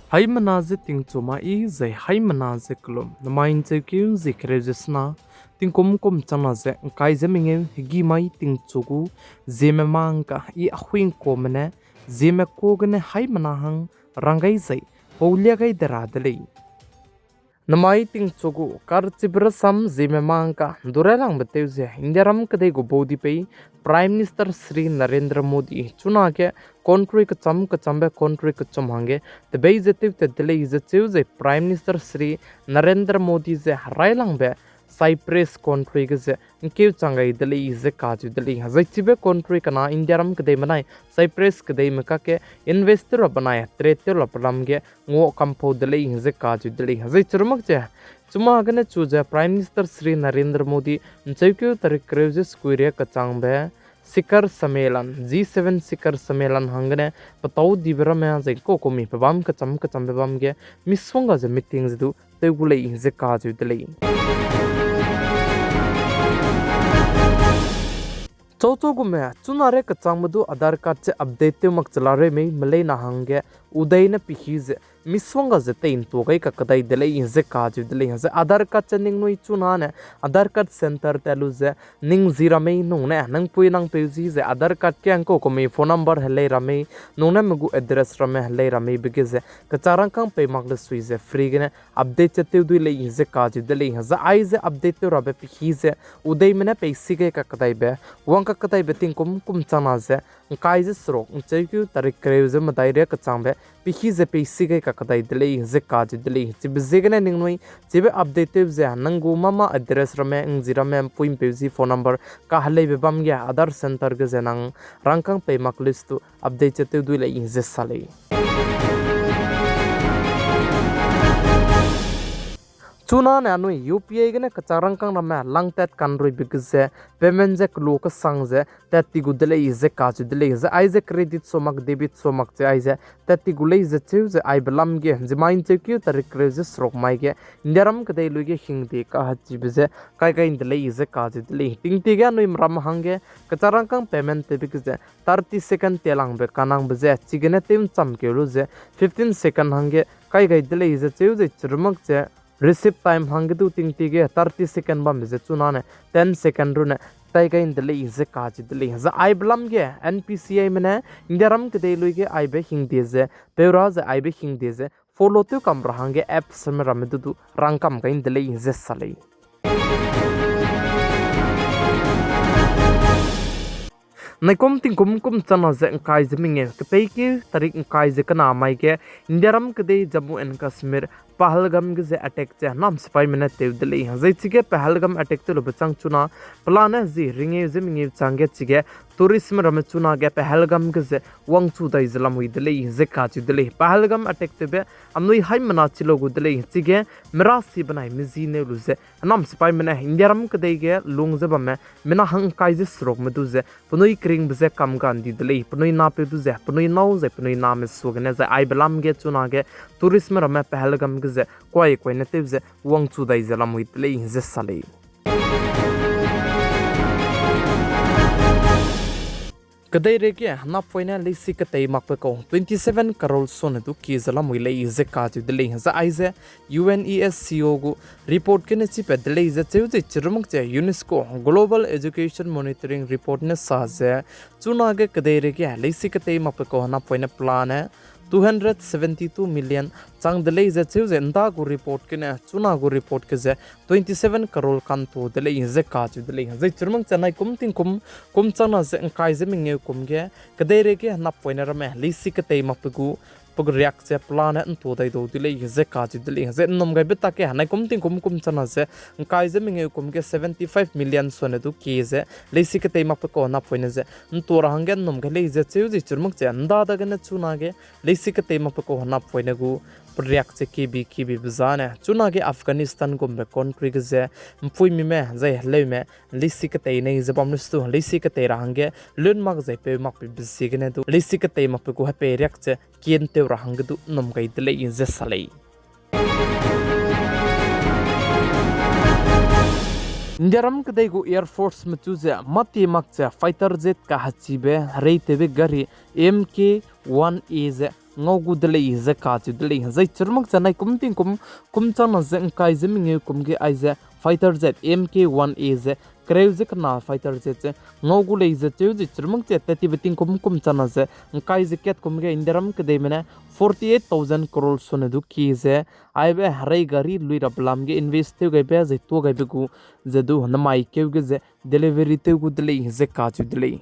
Hai manaze ting chuma I zai hai manaze klom namain che kyu zikre jesna ting kum chana ze kai zeminge higi mai ting chugu Zememanka I ahuin komne zeme kogne hai manahang rangai zai paulia gai deradlei namai ting chogu kar chibra sam Zememanka durelang beteuze indiaram kadai go bodi pei Prime Minister Sri Narendra Modi chuna ke country ka chambe country ka chamhange the bei jetiu te dele is a Prime Minister Sri Narendra Modi ze harailang be Cyprus country ke ze keu changai dele is a kaju dele hazai chibe country kana indiaram kadai manai Cyprus kadai maka ke investor banaya tretel aplam ge ngo kampo dele is a kaju dele hazai churmak je cuma agane chuja Prime Minister Sri Narendra Modi nchaikyu tarik kreujes kuiria kachangbe Sikar Sammelan G7 Sikar Sammelan hangane patau dibra me zai ko komi pabam kacham bam ge miswanga je meetings du tegulei je kaju delei Chocho gume chunare kachangmadu Aadhaar card che update te mak chalare me malai na hange uday na pihiz miswanga je tein to gai ka kadai delei je kaju delei je Aadhaar card che ning noi chuna ne Aadhaar card center telu je ning zira me nung ne nang pui nang peuzi je Aadhaar card ke anko ko me phone number hele rame nung ne megu address rame hele rame bigize kacharang kang pe mak le sui je free ne update che te du le je kaju delei je ai je update te rabe pihiz uday mena pe sige ka kadai be ka katai beting kum chana ze kai je srok chekyu tarik kreuze madaire ka chambe pihi je pisi ge ka kadai dele je kaj dele chib zegne ningnoi chibe update je nangu mama address rame ngjira me puim peuzi phone number ka halei be bam ge Aadhaar center ge jenang rangkang pe mak list tu update te du le je salei Chuna ne anui UPI gene kacharang kang nama lang tet kanroi bigze payment je kloka sangze tati gudele ize kaju dele ize aize credit somak debit somak je aize tati gule ize cheuze ai belam ge jimain chekyu tarik kreze srok mai ge indiaram kadai luge hingde ka hachi bize kai dele ize kaju dele ting tiga nui ram hange kacharang kang payment te bigze 30 second telang be kanang bize chigene tem cham kelu je 15 second hange kai dele ize cheuze churmak je receive time hangidu ting tige 30 second bam je chunane 10 second rune tai gain dele is kaji dele za ai blam ge npci mene indiaram ke dei luige ai be hing deze peura za ai be hing deze follow tu kam rahange apps me ramedu rangkam gain dele is salei Naikom ting kum chana ze kai zeminge ke peiki tarik kai ze kana mai ke indiaram ke dei Jammu and Kashmir Pahalgam ge ze attack che nam spai mena te dele hazai chige Pahalgam attack te lo bachang chuna plana ji ringe zeminge change chige tourism ram chuna ge Pahalgam ge ze wang chu dai zalam hui dele ze ka chi dele Pahalgam attack te be amnoi hai mana chilo gu dele chige mera si banai mizi ne lu ze nam spai mena indiaram ke dei ge lung ze bam mena hang kai ze srok me du ze punoi kring bze kam gan di dele punoi na pe du ze punoi nau ze punoi na me sugne ze ai belam ge chuna ge tourism ram Pahalgam ze koi na te ze wang chu dai zalam hui dele ze salei kadai reke na poina lesi katai makpe ko 27 crore son du ki zalam hui lei ze ka ju dele za aize UNESCO gu report ke ne chi pe dele ze cheu je chirmuk che UNESCO global education monitoring report ne sa ze chuna ge kadai reke lesi katai makpe ko na poina plan 272 million chang dele ze cheu je nda gu report ke ne chuna gu report ke ze 27 crore kan to dele ze ka ju dele ze chirmang chanai kum chana ze kai ze minge kum ge kadai re ke na poiner me lisi ke tei mapugu pug react che plan an to dai do dile ze ka ju dile ze nom gai beta ke hanai kum chana ze kai ze minge kum ge 75 million sone du ke ze lisi ke tei mapu ko na poine ze to rahangen nom ge le ze cheu ji churmuk che anda da ge na chuna ge lisi ke tei mapu ko na poine gu react che ki bi bzane chuna ge Afghanistan gum be country ge ze mpui mi me ze le me lisi ke tei nei ze bam stu lisi ke tei rahange lun mak ze pe mak bi bsi ge ne du lisi ke tei mapu ko pe react che kien te rahang du nom gai dele in ze salei Indiaram kadai go Air Force matuze mati makcha fighter jet ka hachibe reitebe gari MK1A ze ngau gu de lei ze ka chu de lei zai chirmak chanai kum ting kum chana ze kai ze minge kum ge ai ze fighter jet mk1a ze krew ze kana fighter jet ze ngau gu lei ze chu ji chirmak che tati biting kum chana ze kai ze ket kum ge indiram ke de mena 48,000 crore sone du ki ze ai be harai gari lui rablam ge invest ge be ze to ge gu ze du na mai ke ge ze delivery te gu de lei ze ka chu de lei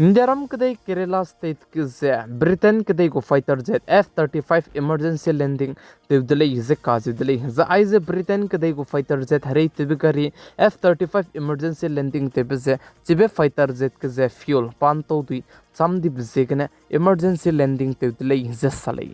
Indiaram kadai Kerala state kize Britain kadai go fighter jet F-35 emergency landing tevdele ize kazidele za aize Britain kadai go fighter jet harei tebikari F-35 emergency landing tebze chibe fighter jet kize fuel panto dui samdi bzegene emergency landing tevdele ize salai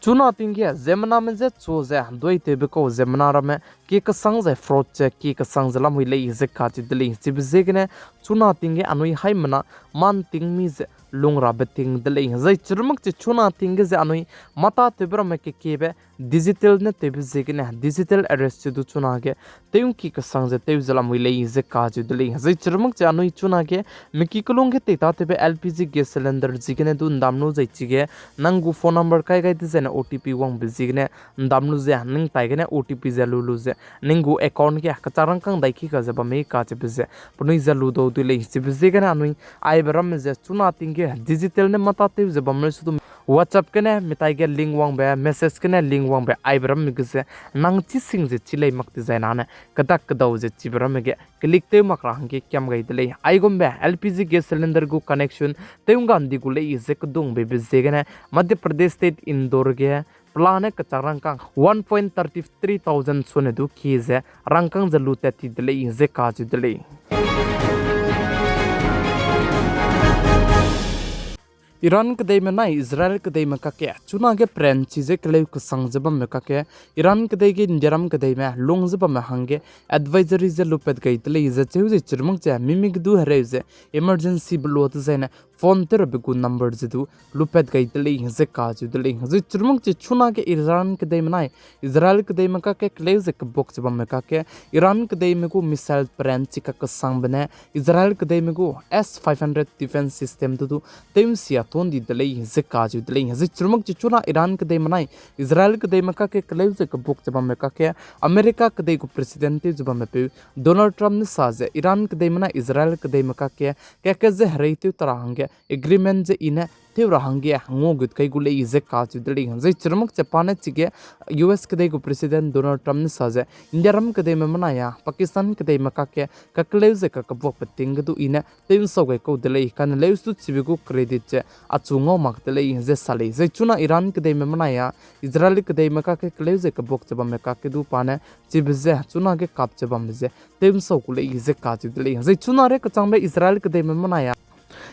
Chuna tingia zemna menze choze doi tebiko zemna rame ki ka sangze fraud che ki ka sangze lam hui lei ze ka chi deli chibzegne chuna tinge anui haimana man ting mi ze lungra beting deli zai churmak che chuna tinge ze anui mata tebra me ke kebe digital ne tebzegne digital arrest du chuna ge teung ki ka sangze tew zalam hui lei ze ka chi deli zai churmak che anui chuna ge miki kulung ge te ta tebe LPG gas cylinder jigne du ndamnu zai chige nangu phone number kai gai de OTP wang bizigne ndamnu ze ning taigene OTP ze lulu ze ningu account ke kacharang kang daiki ka zaba me ka chibze punui ze ludo du le chibze gana anui ai baram ze chuna tinge digital ne mata te ze bamre su WhatsApp ke ne mitai ge link wang be message ke ne link wang be ai baram mi ge nang chi sing ze chilei makti zaina ne kadak kadaw ze chibram ge click te makra hange kyam gai dele ai gombe LPG gas cylinder gu connection teunga andi gu le ze kdung be bize gana Madhya Pradesh state Indore ge plane kacharangkang 1.33,000 sone du kize rangkang zalu tati dele ze kaju dele Iran kadai में ना Israel kadai में का क्या चुना के PRAN चीज़ें कलेव को संजबम में का क्या Iran kadai के इंजरम kadai में लोंगजबम में हंगे advisory जे लुपेट गई तले इज़े चेउज़े चिरमंग चे मिमिक दू हरे इज़े emergency ब्लोट ज़ेने phone ter bigu number zidu lupet gai tele hinze ka ju dele hinze churmung che chuna ke Iran ke dei manai Israel ke dei maka ke klev ze ke box bam meka ke Iran ke dei megu missile brand chika ka sang bane Israel ke dei megu S500 defense system du tem sia ton di dele hinze ka ju dele hinze churmung che chuna Iran ke dei manai Israel ke dei maka ke klev ze ke box bam meka ke America ke dei go president ju bam pe Donald Trump ne saze Iran ke dei manai Israel ke dei maka ke ze hreite tarahange agreement je ine तेवरा हंगे हंगो गुद कई गुले इजे काच दली हंजे चरमक चपाने चिगे US कदे को प्रेसिडेंट डोनाल्ड ट्रम्प ने साजे इंडिया रम कदे में मनाया पाकिस्तान कदे मका के ककलेव जे का कबो पतिंग दु इने तेम सोगे को दले कन लेवस तु चिबिगु क्रेडिट जे अचुंगो मक दले हंजे साले जे चुना ईरान कदे में मनाया इजराइल कदे मका के कलेव जे का बोक चबम में का के दु पाने चिबजे चुना के काप चबम जे तेम सो गुले इजे काच दले हंजे चुना रे कचांग में इजराइल कदे में मनाया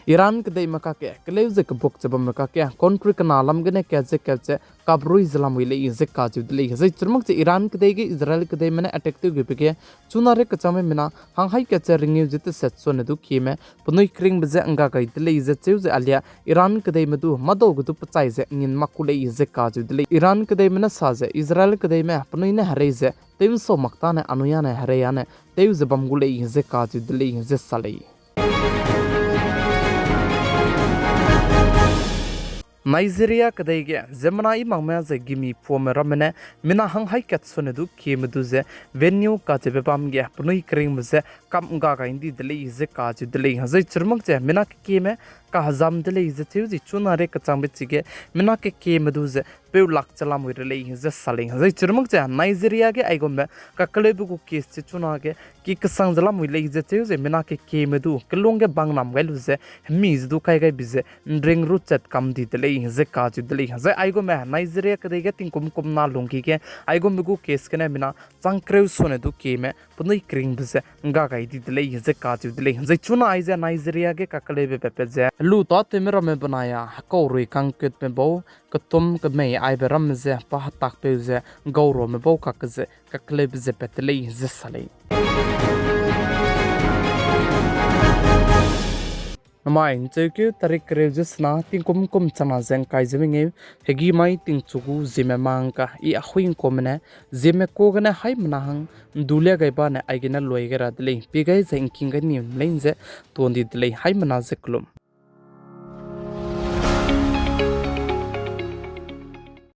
Iran kadai maka ke klev ze kabok chaba maka ke country kana lam gane kaje kaje kabru islam wile ize kaju dile ze churmak che Iran kadai ge Israel kadai mena attack tu ge ke chuna re kachame mena hang hai kache ringiu jite set so ne du kime punoi kring beze anga kai dile ize cheu ze alia Iran kadai medu mado gu du pachai ze ngin makule ize kaju dile Iran kadai mena sa ze Israel kadai me punoi ne hare ze tem so makta ne anuya ne hare ya ne teu ze bamgule ize kaju dile ize salai Nigeria kadai ge zemna I mangma ze gimi pomera mene mina hang hai kat sone du kemedu ze venue ka che bepam ge punoi kring ze kam ga ga indi dele ze ka che dele hazai churmak che mina ke keme ka hazam dele ze cheuji chuna re ka changbe chige mina ke kemedu ze peu lak chalam wi rele ze saling hazai churmak che Nigeria ge ai gombe ka kalebu ku kes che chuna ge ki ka sang jalam wi le ze cheuji mina ke kemedu kelong ge bang nam gailu ze mi du kai gai bize ndring ru chat kam di dele ze ka che dele hazai ai go me Nigeria ka de ge ting kum kum na longki ge ai go me gu kes ke na mina changkreu sone du keme punoi kring bize nga gai di dele ze ka che dele hazai chuna ai ze Nigeria ge ka kalebe pepe ze lu to temera me banaya ko rui kang ket me bo katum ka me ai beram ze pa tak pe ze gauro me bo ka ze ka kalebe ze petele ze salai Nama in cheke tarik rejisna ting kum chana zeng kai zeminge hegi mai ting chugu Zememanka I Ahuibe komne Zeme kogane hai manahang dulia gaiba ne aigena loigera dile pigai zeng kinga ni leinze tondi dile hai mana zeklum